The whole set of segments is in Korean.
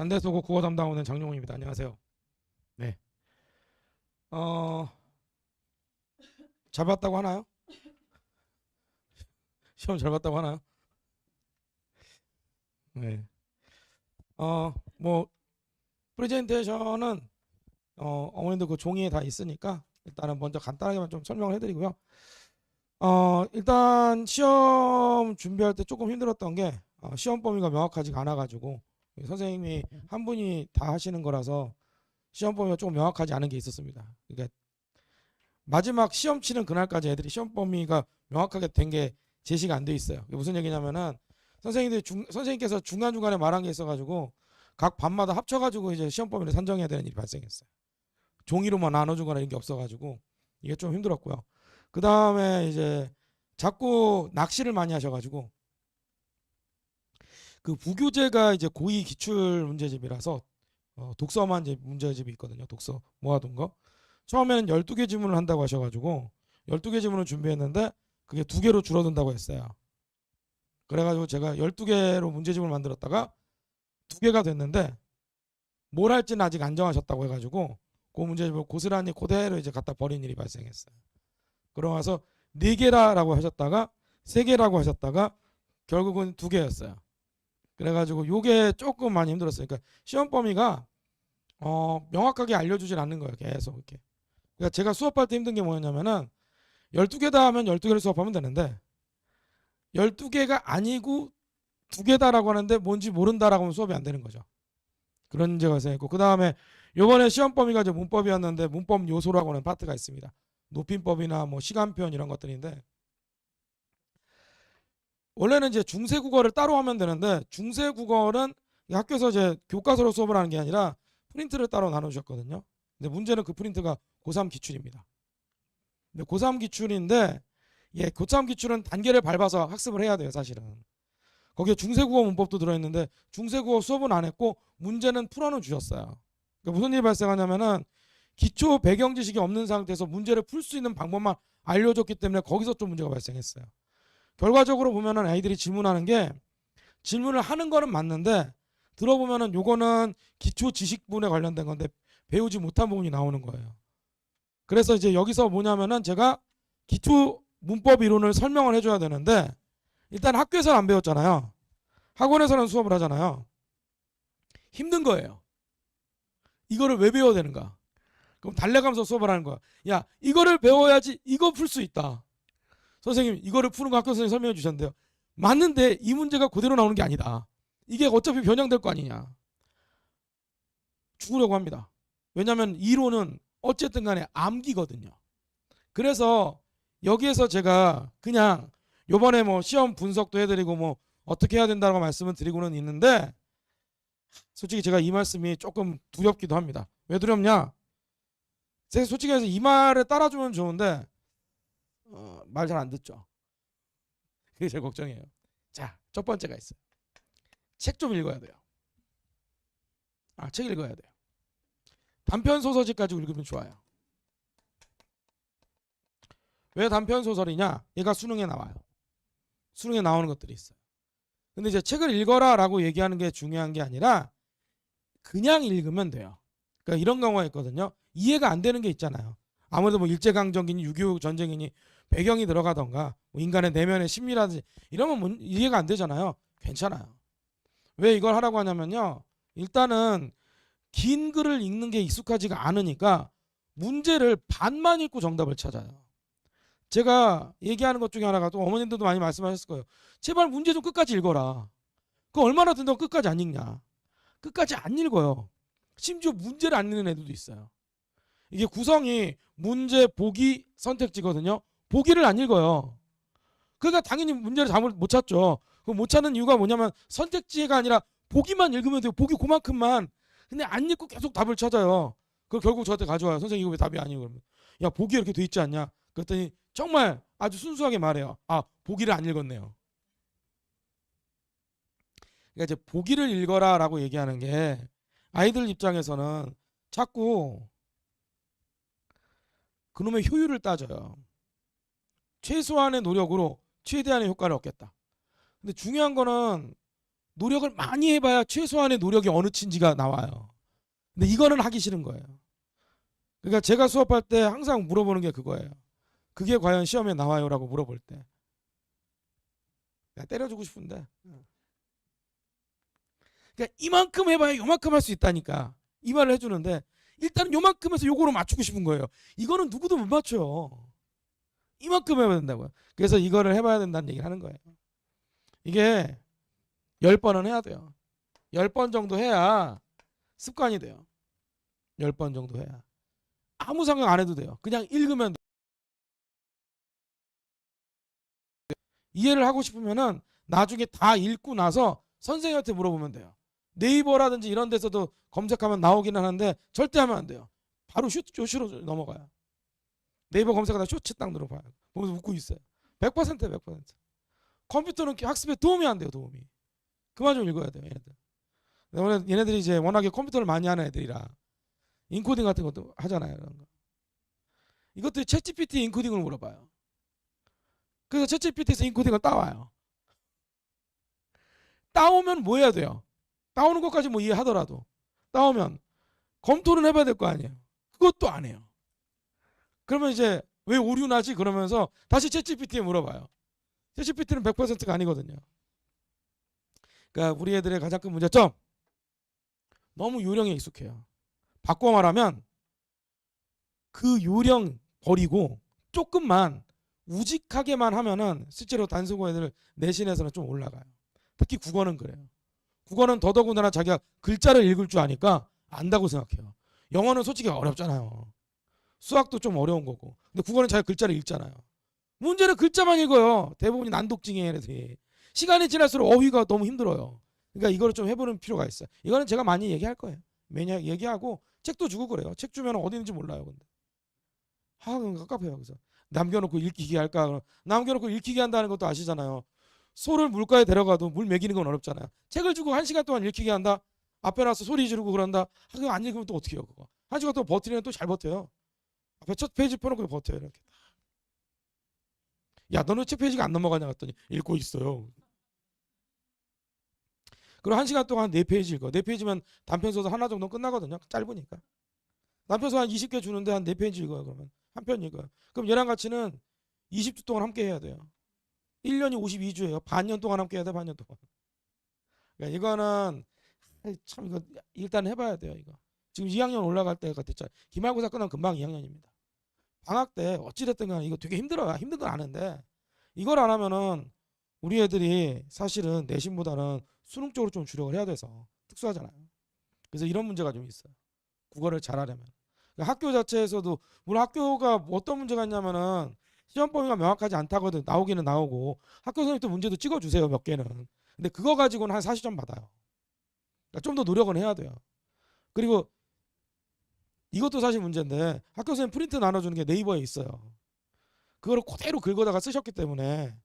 단대소고 국어 담당하는 장용호입니다. 안녕하세요. 네. 잘 봤다고 하나요? 시험 잘 봤다고 하나요? 네. 뭐 프레젠테이션은 어머님도 그 종이에 다 있으니까 일단은 먼저 간단하게만 좀 설명을 해드리고요. 일단 시험 준비할 때 조금 힘들었던 게 시험 범위가 명확하지가 않아가지고 선생님이 한 분이 다 하시는 거라서 시험 범위가 조금 명확하지 않은 게 있었습니다. 그러니까 마지막 시험 치는 그날까지 애들이 시험 범위가 명확하게 된 게 제시가 안 돼 있어요. 무슨 얘기냐면은 선생님께서 중간중간에 말한 게 있어가지고 각 반마다 합쳐가지고 이제 시험 범위를 산정해야 되는 일이 발생했어요. 종이로만 나눠주거나 이런 게 없어가지고 이게 좀 힘들었고요. 그 다음에 이제 자꾸 낚시를 많이 하셔가지고 그 부교재가 이제 고2 기출 문제집이라서 독서만 이제 문제집이 있거든요. 독서 모아둔 거. 처음에는 12개 지문을 한다고 하셔가지고 12개 지문을 준비했는데 그게 2개로 줄어든다고 했어요. 그래가지고 제가 12개로 문제집을 만들었다가 2개가 됐는데 뭘 할지는 아직 안 정하셨다고 해가지고 그 문제집을 고스란히 그대로 이제 갖다 버린 일이 발생했어요. 그러면서 4개라고 하셨다가 3개라고 하셨다가 결국은 2개였어요. 그래가지고 요게 조금 많이 힘들었어요. 그러니까 시험 범위가 명확하게 알려주질 않는 거예요. 계속 이렇게. 그러니까 제가 수업할 때 힘든 게 뭐였냐면은 12개다 하면 12개를 수업하면 되는데 12개가 아니고 2개다라고 하는데 뭔지 모른다라고 하면 수업이 안 되는 거죠. 그런 문제가 발생했고 그 다음에 요번에 시험 범위가 이제 문법이었는데 문법 요소라고 하는 파트가 있습니다. 높임법이나 뭐 시간표현 이런 것들인데 원래는 이제 중세국어를 따로 하면 되는데 중세국어는 학교에서 이제 교과서로 수업을 하는 게 아니라 프린트를 따로 나눠주셨거든요. 근데 문제는 그 프린트가 고3 기출입니다. 근데 고3 기출인데 예, 고3 기출은 단계를 밟아서 학습을 해야 돼요, 사실은. 거기에 중세국어 문법도 들어있는데 중세국어 수업은 안 했고 문제는 풀어는 주셨어요. 그러니까 무슨 일이 발생하냐면은 기초 배경 지식이 없는 상태에서 문제를 풀 수 있는 방법만 알려줬기 때문에 거기서 좀 문제가 발생했어요. 결과적으로 보면은 아이들이 질문하는 게 질문을 하는 거는 맞는데 들어보면은 요거는 기초 지식분에 관련된 건데 배우지 못한 부분이 나오는 거예요. 그래서 이제 여기서 뭐냐면은 제가 기초 문법 이론을 설명을 해줘야 되는데 일단 학교에서는 안 배웠잖아요. 학원에서는 수업을 하잖아요. 힘든 거예요. 이거를 왜 배워야 되는가? 그럼 달래가면서 수업을 하는 거야. 야, 이거를 배워야지 이거 풀 수 있다. 선생님, 이거를 푸는 거 학교 선생님 설명해 주셨는데요. 맞는데 이 문제가 그대로 나오는 게 아니다. 이게 어차피 변형될 거 아니냐. 죽으려고 합니다. 왜냐하면 이론은 어쨌든 간에 암기거든요. 그래서 여기에서 제가 그냥 요번에 뭐 시험 분석도 해드리고 뭐 어떻게 해야 된다고 말씀을 드리고는 있는데 솔직히 제가 이 말씀이 조금 두렵기도 합니다. 왜 두렵냐? 제가 솔직히 해서 이 말을 따라주면 좋은데 말 잘 안 듣죠. 그게 제일 걱정이에요. 자, 첫 번째가 있어요. 책 좀 읽어야 돼요. 책 읽어야 돼요. 단편 소설집 가지고 읽으면 좋아요. 왜 단편 소설이냐? 얘가 수능에 나와요. 수능에 나오는 것들이 있어요. 근데 이제 책을 읽어라라고 얘기하는 게 중요한 게 아니라 그냥 읽으면 돼요. 그러니까 이런 경우가 있거든요. 이해가 안 되는 게 있잖아요. 아무래도 뭐 일제강점기니 6.25 전쟁이니 배경이 들어가던가 뭐 인간의 내면의 심리라든지 이러면 이해가 안 되잖아요. 괜찮아요. 왜 이걸 하라고 하냐면요. 일단은 긴 글을 읽는 게 익숙하지가 않으니까 문제를 반만 읽고 정답을 찾아요. 제가 얘기하는 것 중에 하나가 또 어머님들도 많이 말씀하셨을 거예요. 제발 문제 좀 끝까지 읽어라. 그 얼마나 든다고 끝까지 안 읽냐. 끝까지 안 읽어요. 심지어 문제를 안 읽는 애들도 있어요. 이게 구성이 문제, 보기, 선택지거든요. 보기를 안 읽어요. 그러니까 당연히 문제를 잘못 못 찾죠. 그 못 찾는 이유가 뭐냐면 선택지가 아니라 보기만 읽으면 돼요. 보기 그만큼만. 근데 안 읽고 계속 답을 찾아요. 그걸 결국 저한테 가져와요. 선생님 이거 왜 답이 아니에요? 그러면 야 보기 이렇게 돼 있지 않냐? 그랬더니 정말 아주 순수하게 말해요. 보기를 안 읽었네요. 그러니까 이제 보기를 읽어라라고 얘기하는 게 아이들 입장에서는 자꾸 그놈의 효율을 따져요. 최소한의 노력으로 최대한의 효과를 얻겠다. 근데 중요한 거는 노력을 많이 해봐야 최소한의 노력이 어느 치인지가 나와요. 근데 이거는 하기 싫은 거예요. 그러니까 제가 수업할 때 항상 물어보는 게 그거예요. 그게 과연 시험에 나와요? 라고 물어볼 때. 내가 때려주고 싶은데. 그러니까 이만큼 해봐야 요만큼 할 수 있다니까. 이 말을 해주는데 일단은 요만큼 해서 요거로 맞추고 싶은 거예요. 이거는 누구도 못 맞춰요. 이만큼 해봐야 된다고요. 그래서 이거를 해봐야 된다는 얘기를 하는 거예요. 이게 10번은 해야 돼요. 10번 정도 해야 습관이 돼요. 10번 정도 해야. 아무 생각 안 해도 돼요. 그냥 읽으면 돼요. 이해를 하고 싶으면은 나중에 다 읽고 나서 선생님한테 물어보면 돼요. 네이버라든지 이런 데서도 검색하면 나오긴 하는데 절대 하면 안 돼요. 바로 쇼츠로 넘어가요. 네이버 검색하다 쇼츠 딱 눌러봐요. 보면서 웃고 있어요. 100%예요. 100%. 컴퓨터는 학습에 도움이 안 돼요. 도움이. 그만 좀 읽어야 돼요. 얘네들. 얘네들이 이제 워낙에 컴퓨터를 많이 하는 애들이라 인코딩 같은 것도 하잖아요. 그런 거. 이것도 챗GPT 인코딩을 물어봐요. 그래서 챗GPT에서 인코딩을 따와요. 따오면 뭐 해야 돼요? 따오는 것까지 뭐 이해하더라도 따오면 검토는 해봐야 될 거 아니에요. 그것도 안 해요. 그러면 이제 왜 오류 나지? 그러면서 다시 챗GPT에 물어봐요. 챗GPT는 100%가 아니거든요. 그러니까 우리 애들의 가장 큰 문제점, 너무 요령에 익숙해요. 바꿔 말하면 그 요령 버리고 조금만 우직하게만 하면은 실제로 단수고 애들 내신에서는 좀 올라가요. 특히 국어는 그래요. 국어는 더더군다나 자기가 글자를 읽을 줄 아니까 안다고 생각해요. 영어는 솔직히 어렵잖아요. 수학도 좀 어려운 거고. 근데 국어는 자기가 글자를 읽잖아요. 문제는 글자만 읽어요. 대부분이 난독증이에요. 애들이. 시간이 지날수록 어휘가 너무 힘들어요. 그러니까 이거를 좀 해보는 필요가 있어요. 이거는 제가 많이 얘기할 거예요. 매년 얘기하고 책도 주고 그래요. 책 주면 어디 있는지 몰라요. 근데 깝깝해요. 그래서 남겨놓고 읽히게 할까? 남겨놓고 읽히게 한다는 것도 아시잖아요. 소를 물가에 데려가도 물 먹이는 건 어렵잖아요. 책을 주고 1시간 동안 읽히게 한다. 앞에 나서 소리 지르고 그런다. 그거 안 읽으면 또 어떻게 해요? 그거 1시간 동안 버티면 또 잘 버텨요. 앞에 첫 페이지 펴놓고 버텨요. 이렇게. 야, 너는 책 페이지가 안 넘어가냐 했더니 읽고 있어요. 그리고 1시간 동안 4페이지 읽어. 4페이지면 단편소설 하나 정도 끝나거든요. 짧으니까. 단편소설 한 20개 주는데 한 4페이지 읽어요. 그러면 한 편 읽어요. 그럼 얘랑 같이는 20주 동안 함께 해야 돼요. 1년이 52주예요. 반년 동안 함께 해야 돼. 반년 동안. 그러니까 이거는 참 이거 일단 해봐야 돼요. 이거. 지금 2학년 올라갈 때가 됐죠. 기말고사 끝나면 금방 2학년입니다. 방학 때 어찌됐든 간에 이거 되게 힘들어요. 힘든 건 아는데 이걸 안 하면은 우리 애들이 사실은 내신보다는 수능 쪽으로 좀 주력을 해야 돼서 특수하잖아요. 그래서 이런 문제가 좀 있어요. 국어를 잘하려면. 그러니까 학교 자체에서도 물론 학교가 어떤 문제가 있냐면은 시험 범위가 명확하지 않다거든. 나오기는 나오고 학교 선생님도 문제도 찍어주세요. 몇 개는. 근데 그거 가지고는 한 40점 받아요. 그러니까 좀 더 노력은 해야 돼요. 그리고 이것도 사실 문제인데 학교 선생님 프린트 나눠주는 게 네이버에 있어요. 그거를 그대로 긁어다가 쓰셨기 때문에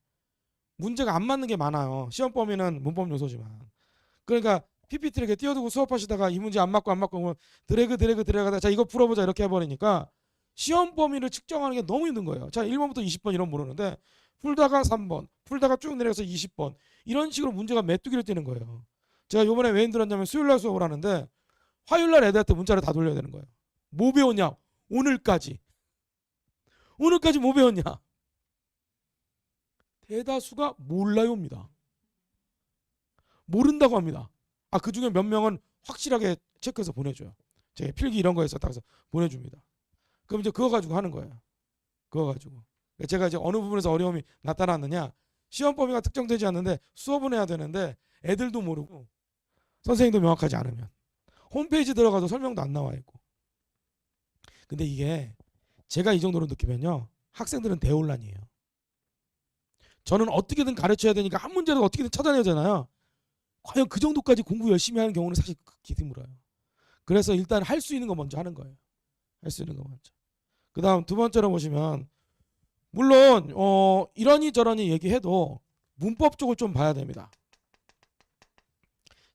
문제가 안 맞는 게 많아요. 시험 범위는 문법 요소지만. 그러니까 PPT를 이렇게 띄워두고 수업하시다가 이 문제 안 맞고 드래그하다 자 이거 풀어보자 이렇게 해버리니까 시험 범위를 측정하는 게 너무 힘든 거예요. 자 1번부터 20번 이런 모르는데 풀다가 3번 풀다가 쭉 내려가서 20번 이런 식으로 문제가 메뚜기를 띄는 거예요. 제가 요번에 왜 힘들었냐면 수요일날 수업을 하는데 화요일날 애들한테 문자를 다 돌려야 되는 거예요. 뭐 배웠냐? 오늘까지 뭐 배웠냐? 대다수가 몰라요입니다. 모른다고 합니다. 그 중에 몇 명은 확실하게 체크해서 보내줘요. 제가 필기 이런 거에서 딱 해서 보내줍니다. 그럼 이제 그거 가지고 하는 거예요. 그거 가지고. 제가 이제 어느 부분에서 어려움이 나타났느냐? 시험 범위가 특정되지 않는데 수업은 해야 되는데 애들도 모르고 선생님도 명확하지 않으면 홈페이지 들어가도 설명도 안 나와 있고. 근데 이게 제가 이 정도로 느끼면요. 학생들은 대혼란이에요. 저는 어떻게든 가르쳐야 되니까 한 문제라도 어떻게든 찾아내야 되잖아요. 과연 그 정도까지 공부 열심히 하는 경우는 사실 극히 드물어요. 그래서 일단 할 수 있는 거 먼저 하는 거예요. 할 수 있는 거 먼저. 그 다음 두 번째로 보시면 물론 이러니 저러니 얘기해도 문법 쪽을 좀 봐야 됩니다.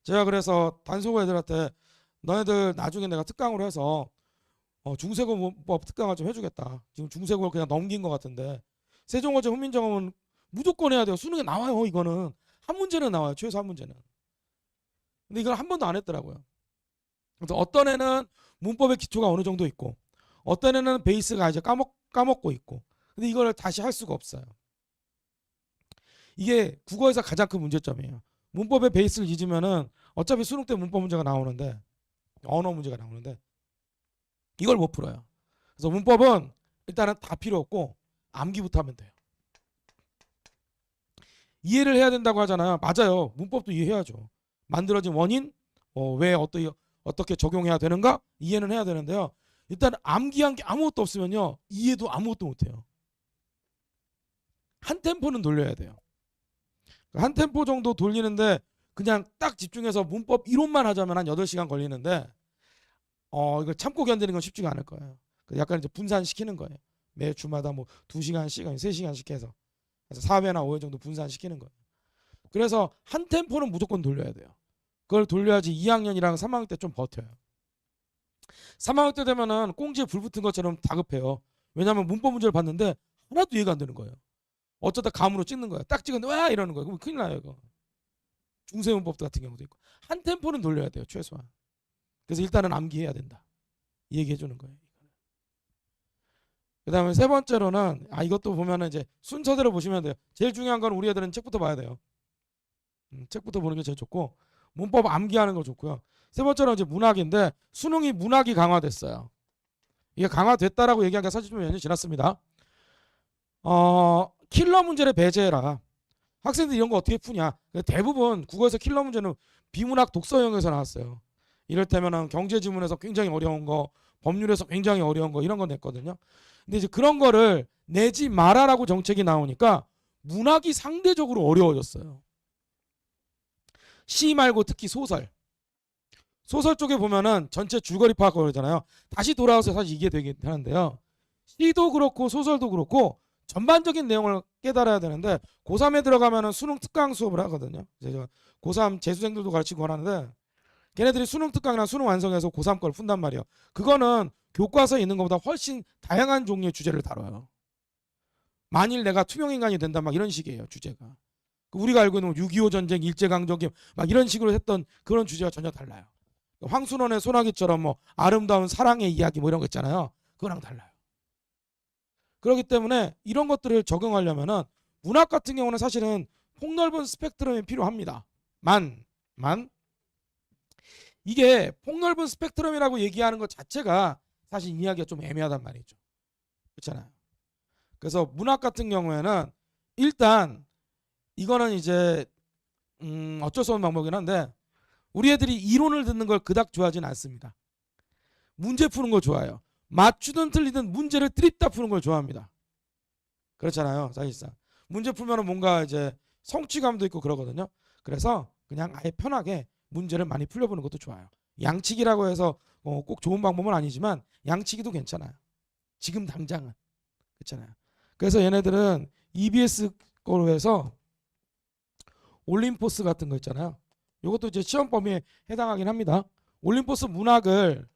제가 그래서 단수고 애들한테 너네들 나중에 내가 특강으로 해서 중세고 문법 특강을 좀 해주겠다. 지금 중세고를 그냥 넘긴 것 같은데 세종어제 훈민정음은 무조건 해야 돼요. 수능에 나와요. 이거는 한 문제는 나와요. 최소 한 문제는. 근데 이걸 한 번도 안 했더라고요. 그래서 어떤 애는 문법의 기초가 어느 정도 있고 어떤 애는 베이스가 이제 까먹고 있고 근데 이걸 다시 할 수가 없어요. 이게 국어에서 가장 큰 문제점이에요. 문법의 베이스를 잊으면은 어차피 수능 때 문법 문제가 나오는데 언어 문제가 나오는데 이걸 못 풀어요. 그래서 문법은 일단은 다 필요 없고 암기부터 하면 돼요. 이해를 해야 된다고 하잖아요. 맞아요. 문법도 이해해야죠. 만들어진 원인, 왜 어떻게 적용해야 되는가 이해는 해야 되는데요. 일단 암기한 게 아무것도 없으면요. 이해도 아무것도 못해요. 한 템포는 돌려야 돼요. 한 템포 정도 돌리는데 그냥 딱 집중해서 문법 이론만 하자면 한 8시간 걸리는데 이걸 참고 견디는 건 쉽지가 않을 거예요. 약간 이제 분산시키는 거예요. 매 주마다 뭐 2시간씩, 3시간씩 해서. 그래서 4회나 5회 정도 분산시키는 거예요. 그래서 한 템포는 무조건 돌려야 돼요. 그걸 돌려야지 2학년이랑 3학년 때 좀 버텨요. 3학년 때 되면은 꽁지에 불 붙은 것처럼 다급해요. 왜냐하면 문법 문제를 봤는데 하나도 이해가 안 되는 거예요. 어쩌다 감으로 찍는 거예요. 딱 찍었는데 와 이러는 거예요. 그럼 큰일 나요 이거. 중세문법 같은 경우도 있고 한 템포는 돌려야 돼요 최소한. 그래서 일단은 암기해야 된다. 이 얘기해 주는 거예요. 그 다음에 세 번째로는 이것도 보면은 이제 순서대로 보시면 돼요. 제일 중요한 건 우리 애들은 책부터 봐야 돼요. 책부터 보는 게 제일 좋고 문법 암기하는 거 좋고요. 세 번째로 이제 문학인데 수능이 문학이 강화됐어요. 이게 강화됐다라고 얘기하기가 사실 좀 몇 년 지났습니다. 킬러 문제를 배제해라. 학생들 이런 거 어떻게 푸냐. 대부분 국어에서 킬러 문제는 비문학 독서형에서 나왔어요. 이를테면 경제 지문에서 굉장히 어려운 거, 법률에서 굉장히 어려운 거 이런 거 냈거든요. 근데 이제 그런 거를 내지 마라라고 정책이 나오니까 문학이 상대적으로 어려워졌어요. 시 말고 특히 소설. 소설 쪽에 보면은 전체 줄거리 파악하고 그러잖아요. 다시 돌아와서 사실 이게 되긴 하는데요. 시도 그렇고 소설도 그렇고 전반적인 내용을 깨달아야 되는데 고3에 들어가면은 수능 특강 수업을 하거든요. 제가 고3 재수생들도 가르치고 하는데 걔네들이 수능 특강이나 수능 완성해서 고3 걸 푼단 말이에요. 그거는 교과서에 있는 것보다 훨씬 다양한 종류의 주제를 다뤄요. 만일 내가 투명인간이 된다 막 이런 식이에요 주제가. 우리가 알고 있는 6.25 전쟁, 일제강점기 막 이런 식으로 했던 그런 주제와 전혀 달라요. 황순원의 소나기처럼 뭐 아름다운 사랑의 이야기 뭐 이런 거 있잖아요. 그거랑 달라요. 그렇기 때문에 이런 것들을 적용하려면은 문학 같은 경우는 사실은 폭넓은 스펙트럼이 필요합니다. 만 이게 폭넓은 스펙트럼이라고 얘기하는 것 자체가 사실 이야기가 좀 애매하단 말이죠. 그렇잖아요. 그래서 문학 같은 경우에는 일단 이거는 이제 어쩔 수 없는 방법이긴 한데 우리 애들이 이론을 듣는 걸 그닥 좋아하지는 않습니다. 문제 푸는 거 좋아해요. 맞추든 틀리든 문제를 뜨립다 푸는 걸 좋아합니다. 그렇잖아요. 사실상 문제 풀면 뭔가 이제 성취감도 있고 그러거든요. 그래서 그냥 아예 편하게 문제를 많이 풀려보는 것도 좋아요. 양치기라고 해서 꼭 좋은 방법은 아니지만 양치기도 괜찮아요. 지금 당장은 그렇잖아요. 그래서 얘네들은 EBS 거로 해서 올림포스 같은 거 있잖아요. 이것도 이제 시험 범위에 해당하긴 합니다. 올림포스 문학을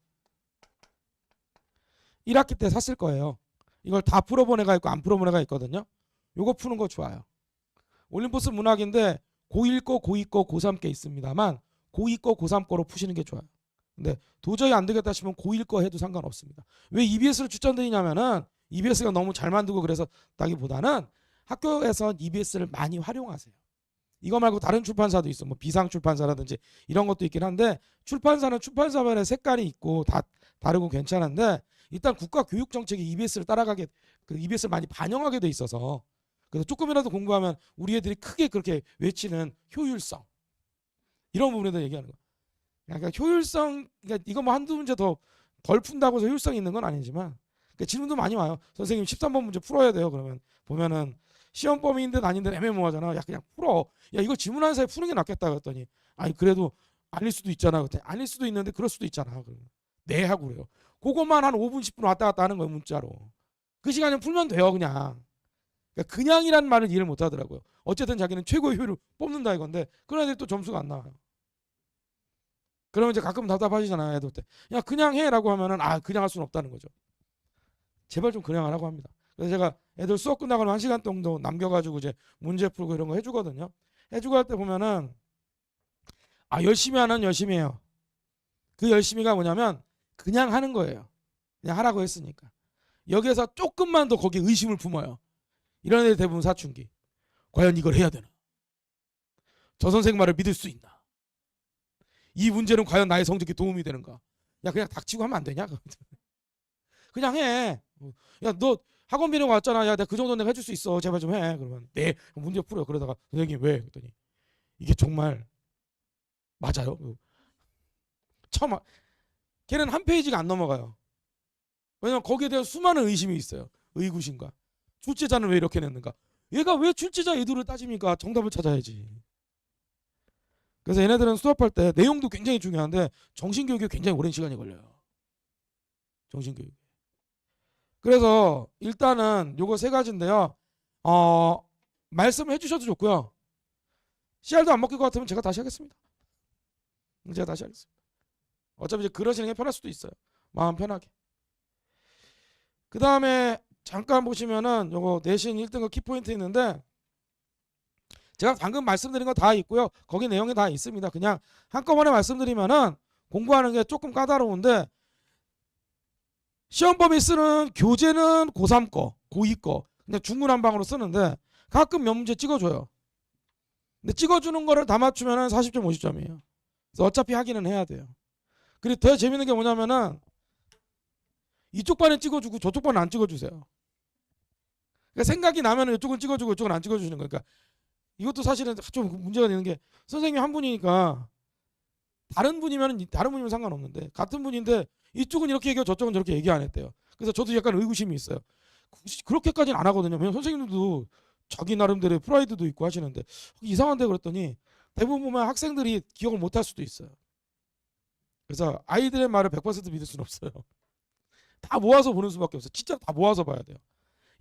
1학기 때 샀을 거예요. 이걸 다 풀어본 애가 있고 안 풀어본 애가 있거든요. 요거 푸는 거 좋아요. 올림포스 문학인데 고1 거, 고2 거, 고3 게 있습니다만 고2 거, 고3 거로 푸시는 게 좋아요. 근데 도저히 안 되겠다 싶으면 고1 거 해도 상관없습니다. 왜 EBS를 추천드리냐면은 EBS가 너무 잘 만들고 그래서 따기보다는 학교에서 EBS를 많이 활용하세요. 이거 말고 다른 출판사도 있어. 뭐 비상 출판사라든지 이런 것도 있긴 한데 출판사는 출판사별의 색깔이 있고 다 다르고 괜찮은데 일단 국가 교육 정책이 EBS를 따라가게 EBS를 많이 반영하게 돼 있어서 그래서 조금이라도 공부하면 우리 애들이 크게 그렇게 외치는 효율성 이런 부분에 대해 얘기하는 거야. 그러니까 효율성 그러니까 이거 뭐 한두 문제 더 덜 푼다고 해서 효율성이 있는 건 아니지만 그러니까 질문도 많이 와요. 선생님 13번 문제 풀어야 돼요. 그러면 보면은 시험 범위인데 아닌데 애매모호하잖아. 야 그냥 풀어. 야 이거 질문하는 사이에 푸는 게 낫겠다 그랬더니 아니 그래도 아닐 수도 있잖아. 그랬더니 아닐 수도 있는데 그럴 수도 있잖아. 네 하고 그래요. 그것만 한 5분 10분 왔다 갔다 하는 거예요 문자로. 그 시간에 풀면 돼요 그냥. 그러니까 그냥이란 말을 이해를 못 하더라고요. 어쨌든 자기는 최고의 효율을 뽑는다 이건데 그런 애들이 또 점수가 안 나와요. 그러면 이제 가끔 답답하시잖아요 애들 때. 야 그냥 해라고 하면은 그냥 할 수는 없다는 거죠. 제발 좀 그냥 하라고 합니다. 그래서 제가 애들 수업 끝나고 1시간 정도 남겨가지고 이제 문제 풀고 이런 거 해주거든요. 해주고 할 때 보면은 열심히 하는 열심히 해요. 그 열심히가 뭐냐면 그냥 하는 거예요. 그냥 하라고 했으니까. 여기에서 조금만 더 거기에 의심을 품어요. 이런 애들 대부분 사춘기. 과연 이걸 해야 되나? 저 선생 말을 믿을 수 있나? 이 문제는 과연 나의 성적에 도움이 되는가? 야, 그냥 닥치고 하면 안 되냐? 그냥 해. 야, 너 학원 비용 왔잖아. 야, 내가 그 정도 내가 해줄 수 있어. 제발 좀 해. 그러면 네, 문제 풀어. 그러다가 선생님 왜? 그랬더니 이게 정말 맞아요? 처음 걔는 한 페이지가 안 넘어가요. 왜냐면 거기에 대한 수많은 의심이 있어요. 의구심과 출제자는 왜 이렇게 냈는가? 얘가 왜 출제자 의도를 따집니까? 정답을 찾아야지. 그래서 얘네들은 수업할 때 내용도 굉장히 중요한데 정신교육에 굉장히 오랜 시간이 걸려요. 정신교육. 그래서 일단은 요거 세 가지인데요. 말씀을 해주셔도 좋고요. 씨알도 안 먹힐 것 같으면 제가 다시 하겠습니다. 제가 다시 하겠습니다. 어차피 이제 그러시는 게 편할 수도 있어요. 마음 편하게. 그 다음에 잠깐 보시면은 요거 내신 1등급 키포인트 있는데 제가 방금 말씀드린 거 다 있고요. 거기 내용이 다 있습니다. 그냥 한꺼번에 말씀드리면은 공부하는 게 조금 까다로운데 시험 범위 쓰는 교재는 고3 거, 고2 거 그냥 중구난방으로 쓰는데 가끔 몇 문제 찍어줘요. 근데 찍어주는 거를 다 맞추면은 40점 50점이에요. 그래서 어차피 하기는 해야 돼요. 그리고 더 재밌는 게 뭐냐면은 이쪽 반은 찍어주고 저쪽 반은 안 찍어주세요. 그러니까 생각이 나면은 이쪽은 찍어주고 이쪽은 안 찍어주시는 거니까 그러니까 이것도 사실은 좀 문제가 되는 게 선생님 한 분이니까 다른 분이면 상관없는데 같은 분인데 이쪽은 이렇게 얘기하고 저쪽은 저렇게 얘기 안 했대요. 그래서 저도 약간 의구심이 있어요. 그렇게까지는 안 하거든요. 왜냐면 선생님들도 자기 나름대로의 프라이드도 있고 하시는데 이상한데 그랬더니 대부분 보면 학생들이 기억을 못할 수도 있어요. 그래서 아이들의 말을 100% 믿을 수는 없어요. 다 모아서 보는 수밖에 없어요. 진짜 다 모아서 봐야 돼요.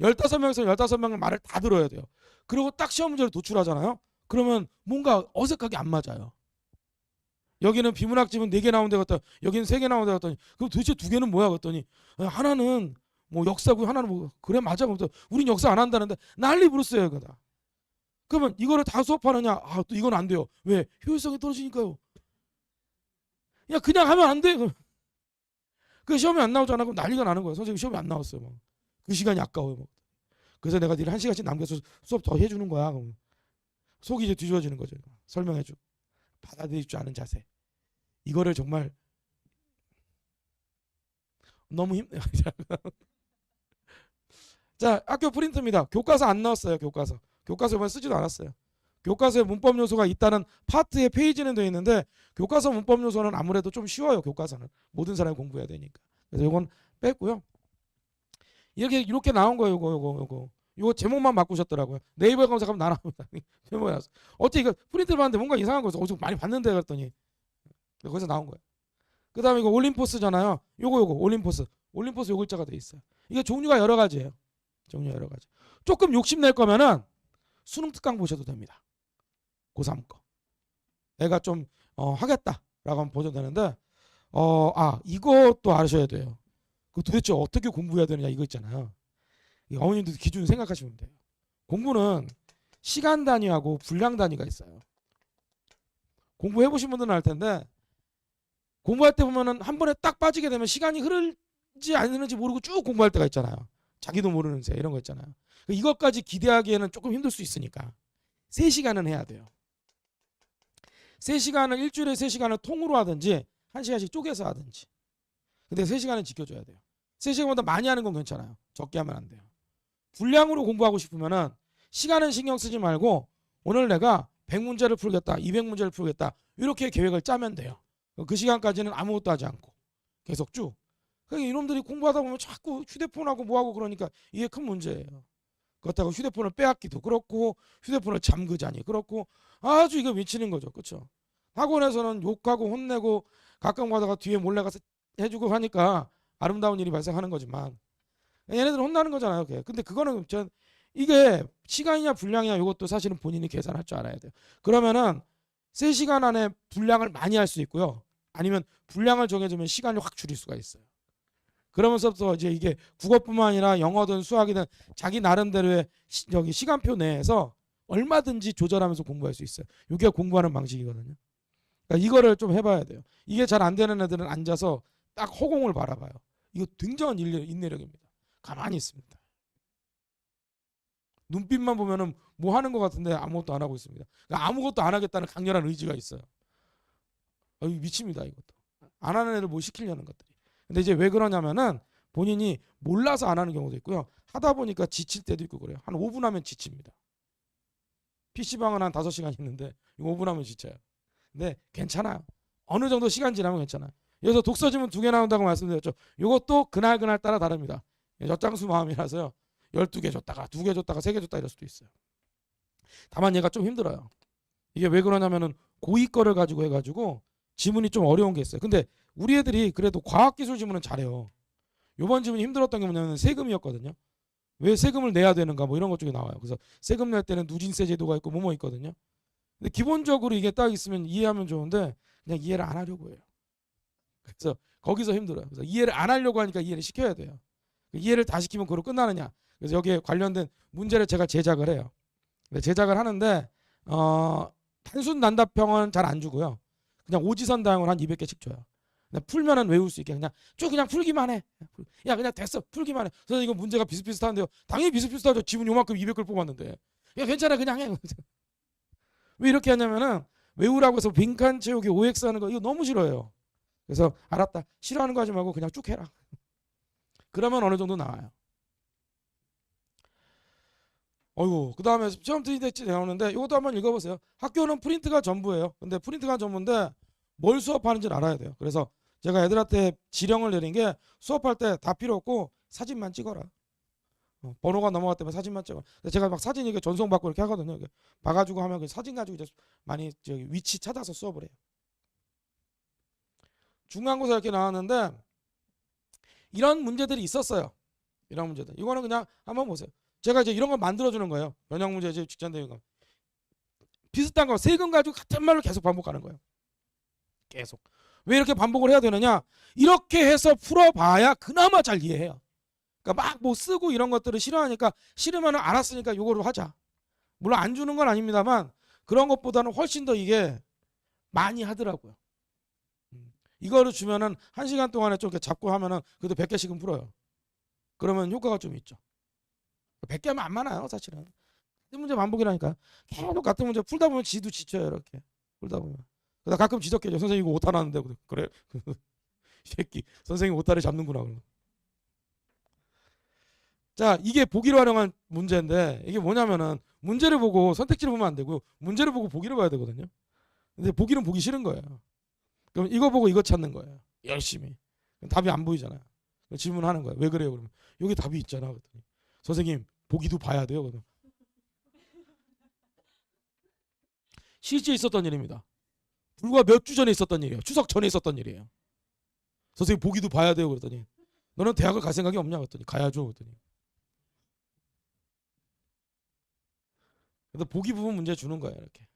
15명에서 15명의 말을 다 들어야 돼요. 그리고 딱 시험 문제를 도출하잖아요. 그러면 뭔가 어색하게 안 맞아요. 여기는 비문학집은 4개 나온 데 갔다 여기는 3개 나온 데 갔더니 그럼 도대체 2개는 뭐야 그랬더니 하나는 뭐 역사고 하나는 뭐 그래 맞아. 우린 역사 안 한다는데 난리 부르스예요. 그다. 그러면 이거를 다 수업하느냐? 또 이건 안 돼요. 왜? 효율성이 떨어지니까요. 야 그냥 하면 안 돼. 그 시험이 안 나오잖아. 그럼 난리가 나는 거예요. 선생님 시험이 안 나왔어요. 막. 그 시간이 아까워요. 그래서 내가 니를 1시간씩 남겨서 수업 더 해주는 거야. 그럼 속이 이제 뒤집어지는 거죠. 설명해주고 받아들일 줄 아는 자세. 이거를 정말 너무 힘내요. 자, 학교 프린트입니다. 교과서 안 나왔어요. 교과서 이번에 쓰지도 않았어요. 교과서에 문법 요소가 있다는 파트의 페이지는 되어 있는데 교과서 문법 요소는 아무래도 좀 쉬워요. 교과서는 모든 사람이 공부해야 되니까. 그래서 이건 뺐고요. 이렇게 나온 거예요. 요거 제목만 바꾸셨더라고요. 네이버 검색하면 나옵니다. 제목이 나왔어. 어떻게 이거 프린트를 봤는데 뭔가 이상한 거죠. 어디서 많이 봤는데 그랬더니 거기서 나온 거예요. 그 다음에 이거 올림포스잖아요. 요거 올림포스 요 글자가 돼 있어요. 이게 종류가 여러 가지예요. 종류가 여러 가지. 조금 욕심낼 거면은 수능 특강 보셔도 됩니다. 고3 거. 내가 좀 하겠다라고 한번 보셔도 되는데 이것도 아셔야 돼요. 그 도대체 어떻게 공부해야 되느냐 이거 있잖아요. 어머님들 기준 생각하시면 돼요. 공부는 시간 단위하고 분량 단위가 있어요. 공부해 보신 분들은 알 텐데 공부할 때 보면은 한 번에 딱 빠지게 되면 시간이 흐르지 안 흐르는지 모르고 쭉 공부할 때가 있잖아요. 자기도 모르는 새 이런 거 있잖아요. 이것까지 기대하기에는 조금 힘들 수 있으니까 3시간은 해야 돼요. 3시간을 일주일에 3시간을 통으로 하든지 1시간씩 쪼개서 하든지. 근데 3시간은 지켜줘야 돼요. 3시간보다 많이 하는 건 괜찮아요. 적게 하면 안 돼요. 분량으로 공부하고 싶으면은 시간은 신경 쓰지 말고 오늘 내가 100문제를 풀겠다, 200문제를 풀겠다 이렇게 계획을 짜면 돼요. 그 시간까지는 아무것도 하지 않고 계속 쭉. 그러니까 이놈들이 공부하다 보면 자꾸 휴대폰하고 뭐하고 그러니까 이게 큰 문제예요. 그렇다고 휴대폰을 빼앗기도 그렇고 휴대폰을 잠그자니 그렇고 아주 이거 미치는 거죠. 그렇죠? 학원에서는 욕하고 혼내고 가끔 가다가 뒤에 몰래 가서 해주고 하니까 아름다운 일이 발생하는 거지만 얘네들 혼나는 거잖아요. 근데 그거는 이게 시간이냐 분량이냐 이것도 사실은 본인이 계산할 줄 알아야 돼요. 그러면은 3시간 안에 분량을 많이 할 수 있고요. 아니면 분량을 정해주면 시간이 확 줄일 수가 있어요. 그러면서부터 이제 이게 국어뿐만 아니라 영어든 수학이든 자기 나름대로의 시간표 내에서 얼마든지 조절하면서 공부할 수 있어요. 이게 공부하는 방식이거든요. 그러니까 이거를 좀 해봐야 돼요. 이게 잘 안 되는 애들은 앉아서 딱 허공을 바라봐요. 이거 굉장한 인내력입니다. 가만히 있습니다. 눈빛만 보면은 뭐 하는 것 같은데 아무것도 안 하고 있습니다. 그러니까 아무것도 안 하겠다는 강렬한 의지가 있어요. 미칩니다 이것도. 안 하는 애를 뭐 시키려는 것들이. 근데 이제 왜 그러냐면은 본인이 몰라서 안 하는 경우도 있고요. 하다 보니까 지칠 때도 있고 그래요. 한 5분 하면 지칩니다. PC방은 한 5시간 있는데 5분 하면 지쳐요. 근데 괜찮아요. 어느 정도 시간 지나면 괜찮아요. 여기서 독서지문 2개 나온다고 말씀드렸죠. 이것도 그날 따라 다릅니다. 엿장수 마음이라서요. 12개 줬다가 2개 줬다가 3개 줬다 이럴 수도 있어요. 다만 얘가 좀 힘들어요. 이게 왜 그러냐면은 고2 거를 가지고 해가지고 지문이 좀 어려운 게 있어요. 근데 우리 애들이 그래도 과학기술 지문은 잘해요. 요번 지문이 힘들었던 게 뭐냐면 세금이었거든요. 왜 세금을 내야 되는가 뭐 이런 것 쪽에 나와요. 그래서 세금 낼 때는 누진세 제도가 있고 뭐뭐 있거든요. 근데 기본적으로 이게 딱 있으면 이해하면 좋은데 그냥 이해를 안 하려고 해요. 그래서 거기서 힘들어요. 그래서 이해를 안 하려고 하니까 이해를 시켜야 돼요. 이해를 다 시키면 그로 끝나느냐. 그래서 여기에 관련된 문제를 제가 제작을 해요. 제작을 하는데 단순 난답형은 잘 안 주고요. 그냥 오지선다형을 한 200개씩 줘요. 그냥 풀면은 외울 수 있게 그냥 풀기만 해. 야 그냥 됐어 풀기만 해. 그래서 이거 문제가 비슷비슷한데요. 당연히 비슷비슷하죠. 지문 요만큼 200글 뽑았는데. 야 괜찮아 그냥 해. 왜 이렇게 하냐면은 외우라고 해서 빈칸 채우기 OX 하는 거 이거 너무 싫어해요. 그래서 알았다 싫어하는 거 하지 말고 그냥 쭉 해라. 그러면 어느 정도 나와요. 어이구 그 다음에 시험 트리데치 나오는데 이것도 한번 읽어보세요. 학교는 프린트가 전부예요. 근데 프린트가 전부인데 뭘 수업하는지를 알아야 돼요. 그래서 제가 애들한테 지령을 내린 게 수업할 때 다 필요 없고 사진만 찍어라. 번호가 넘어갔다면 사진만 찍어. 제가 막 사진 이게 전송받고 이렇게 하거든요. 이렇게 봐가지고 하면 그 사진 가지고 이제 많이 저기 위치 찾아서 수업을 해요. 중간고사 이렇게 나왔는데 이런 문제들이 있었어요. 이런 문제들. 이거는 그냥 한번 보세요. 제가 이제 이런 걸 만들어주는 거예요. 변형 문제 이제 직전되는 거. 비슷한 거 세금 가지고 같은 말로 계속 반복하는 거예요. 계속. 왜 이렇게 반복을 해야 되느냐? 이렇게 해서 풀어봐야 그나마 잘 이해해요. 그러니까 막 뭐 쓰고 이런 것들을 싫어하니까 싫으면 알았으니까 요거로 하자. 물론 안 주는 건 아닙니다만 그런 것보다는 훨씬 더 이게 많이 하더라고요. 이거를 주면은 1시간 동안에 좀 이렇게 잡고 하면은 그래도 100개씩은 풀어요. 그러면 효과가 좀 있죠. 100개 하면 안 많아요 사실은. 같은 문제 반복이라니까. 계속 같은 문제 풀다 보면 지도 지쳐요 이렇게. 풀다 보면. 그러다 가끔 지적해줘. 선생님 이거 오타 나는데 그래. 이 새끼 선생님 오타를 잡는구나. 자 이게 보기를 활용한 문제인데 이게 뭐냐면은 문제를 보고 선택지를 보면 안 되고요. 문제를 보고 보기를 봐야 되거든요. 근데 보기는 보기 싫은 거예요. 그럼 이거 보고 이거 찾는 거예요. 열심히. 답이 안 보이잖아요. 질문하는 거예요. 왜 그래요? 그러면 여기 답이 있잖아. 그랬더니 선생님 보기도 봐야 돼요. 그러면 실제 있었던 일입니다. 불과 몇 주 전에 있었던 일이에요. 추석 전에 있었던 일이에요. 선생님 보기도 봐야 돼요. 그랬더니 너는 대학을 갈 생각이 없냐? 그랬더니 가야죠. 그랬더니 그래서 보기 부분 문제 주는 거예요. 이렇게.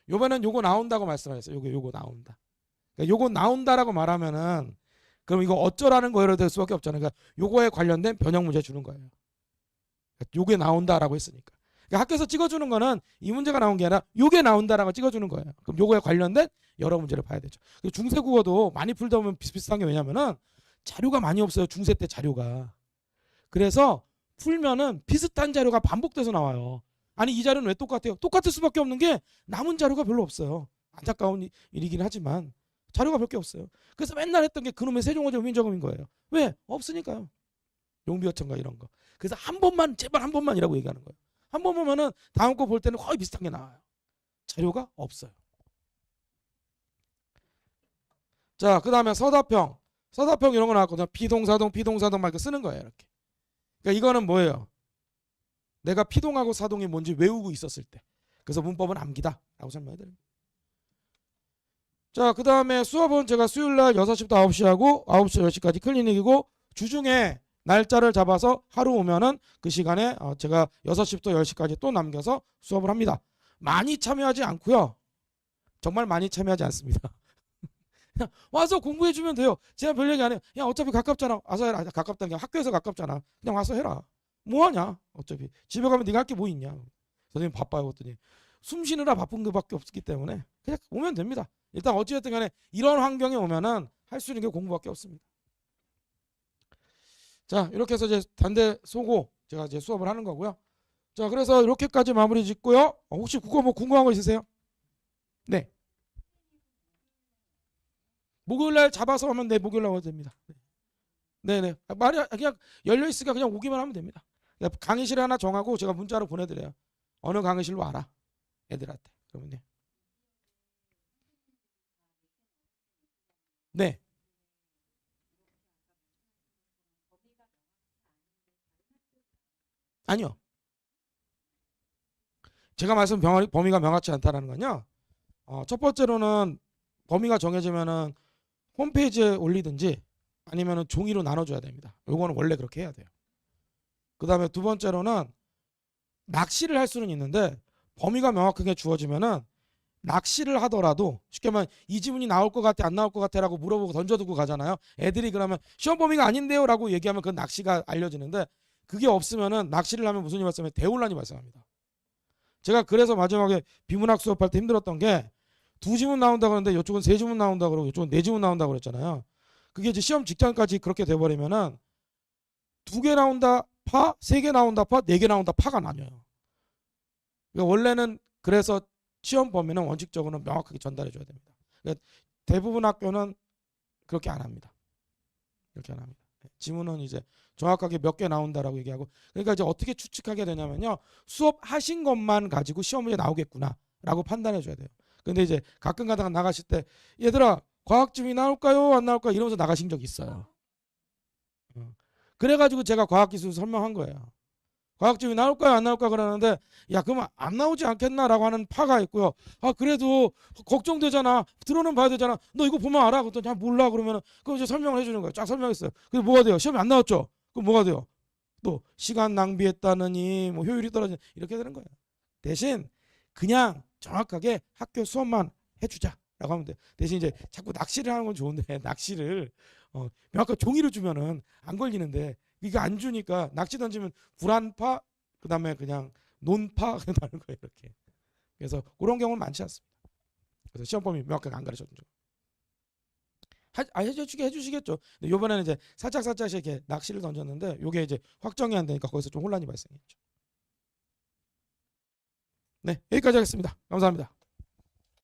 요번엔 요거 나온다고 말씀하셨어요. 요거 나온다. 그러니까 요거 나온다라고 말하면은 그럼 이거 어쩌라는 거예요? 될 수밖에 없잖아요. 그러니까 요거에 관련된 변형 문제 주는 거예요. 그러니까 요게 나온다라고 했으니까. 그러니까 학교에서 찍어주는 거는 이 문제가 나온 게 아니라 요게 나온다라고 찍어주는 거예요. 그럼 요거에 관련된 여러 문제를 봐야 되죠. 중세국어도 많이 풀다 보면 비슷비슷한 게 왜냐면은 자료가 많이 없어요. 중세 때 자료가. 그래서 풀면은 비슷한 자료가 반복돼서 나와요. 아니 이 자료는 왜 똑같아요? 똑같을 수밖에 없는 게 남은 자료가 별로 없어요. 안타까운 일이긴 하지만 자료가 몇 개 없어요. 그래서 맨날 했던 게 그놈의 세종어제 민정음인 거예요. 왜? 없으니까요. 용비어천가 이런 거. 그래서 한 번만 제발 한 번만이라고 얘기하는 거예요. 한 번 보면은 다음 거 볼 때는 거의 비슷한 게 나와요. 자료가 없어요. 자, 그 다음에 서답형. 서답형 이런 거 나왔거든요. 피동사동 막 이렇게 쓰는 거예요. 이렇게. 그러니까 이거는 뭐예요? 내가 피동하고 사동이 뭔지 외우고 있었을 때. 그래서 문법은 암기다 라고 설명해드립니다. 자, 그 다음에 수업은 제가 수요일날 6시부터 9시 하고 9시 10시까지 클리닉이고 주중에 날짜를 잡아서 하루 오면은 그 시간에 제가 6시부터 10시까지 또 남겨서 수업을 합니다. 많이 참여하지 않고요. 정말 많이 참여하지 않습니다. 그냥 와서 공부해주면 돼요. 제가 별 얘기 안 해요. 야 어차피 가깝잖아. 와서 해라. 가깝다는 게 학교에서 가깝잖아. 그냥 와서 해라. 뭐하냐 어차피. 집에 가면 네가 할 게 뭐 있냐. 선생님 바빠요. 그랬더니 숨 쉬느라 바쁜 것밖에 없기 때문에 그냥 오면 됩니다. 일단 어찌됐든 간에 이런 환경에 오면은 할 수 있는 게 공부밖에 없습니다. 자, 이렇게 해서 이제 단대 소고 제가 이제 수업을 하는 거고요. 자, 그래서 이렇게까지 마무리 짓고요. 혹시 그거 뭐 궁금한 거 있으세요? 네. 목요일 날 잡아서 하면 네, 목요일 날 와도 됩니다. 네네. 말이 그냥 열려 있으니까 그냥 오기만 하면 됩니다. 강의실 하나 정하고 제가 문자로 보내드려요. 어느 강의실로 와라. 애들한테. 그러면 네. 네. 아니요. 제가 말씀 범위가 명확치 않다라는 건요. 첫 번째로는 범위가 정해지면은 홈페이지에 올리든지 아니면은 종이로 나눠줘야 됩니다. 요거는 원래 그렇게 해야 돼요. 그 다음에 두 번째로는 낚시를 할 수는 있는데 범위가 명확하게 주어지면은 낚시를 하더라도 쉽게 말하면 이 지문이 나올 것 같아 안 나올 것 같아 라고 물어보고 던져두고 가잖아요. 애들이 그러면 시험 범위가 아닌데요 라고 얘기하면 그건 낚시가 알려지는데 그게 없으면은 낚시를 하면 무슨 일이 발생하면 대혼란이 발생합니다. 제가 그래서 마지막에 비문학 수업할 때 힘들었던 게 두 지문 나온다 그러는데 이쪽은 세 지문 나온다 그러고 이쪽은 네 지문 나온다 그랬잖아요. 그게 이제 시험 직전까지 그렇게 돼버리면은 두 개 나온다 파, 세 개 나온다 파, 네 개 나온다 파가 나뉘어요. 그러니까 원래는 그래서 시험 범위는 원칙적으로 명확하게 전달해 줘야 됩니다. 그러니까 대부분 학교는 그렇게 안 합니다. 이렇게 안 합니다. 지문은 이제 정확하게 몇 개 나온다라고 얘기하고 그러니까 이제 어떻게 추측하게 되냐면요. 수업 하신 것만 가지고 시험 문제 나오겠구나라고 판단해 줘야 돼요. 근데 이제 가끔 가다가 나가실 때 얘들아 과학지문이 나올까요 안 나올까요 이러면서 나가신 적 있어요. 그래가지고 제가 과학기술 설명한 거예요. 과학지문이 나올까요 안 나올까 그러는데 야 그러면 안 나오지 않겠나라고 하는 파가 있고요. 아 그래도 걱정되잖아. 들어는 봐야 되잖아. 너 이거 보면 알아? 그랬더니 잘 몰라 그러면은 그럼 이제 설명을 해주는 거예요. 쫙 설명했어요. 그래서 뭐가 돼요? 시험이 안 나왔죠. 그럼 뭐가 돼요? 또 시간 낭비했다느니 뭐 효율이 떨어지는 이렇게 되는 거예요. 대신 그냥 정확하게 학교 수업만 해주자라고 하면 돼. 대신 이제 자꾸 낚시를 하는 건 좋은데 낚시를 명확하게 종이를 주면은 안 걸리는데 이거 안 주니까 낚시 던지면 불안파 그다음에 그냥 논파 나는 거예요 이렇게. 그래서 그런 경우는 많지 않습니다. 그래서 시험 범위 명확하게 안 가르쳐 준 적. 해주시겠죠. 근데 이번에는 이제 살짝 이렇게 낚시를 던졌는데 이게 이제 확정이 안 되니까 거기서 좀 혼란이 발생했죠. 네, 여기까지 하겠습니다. 감사합니다.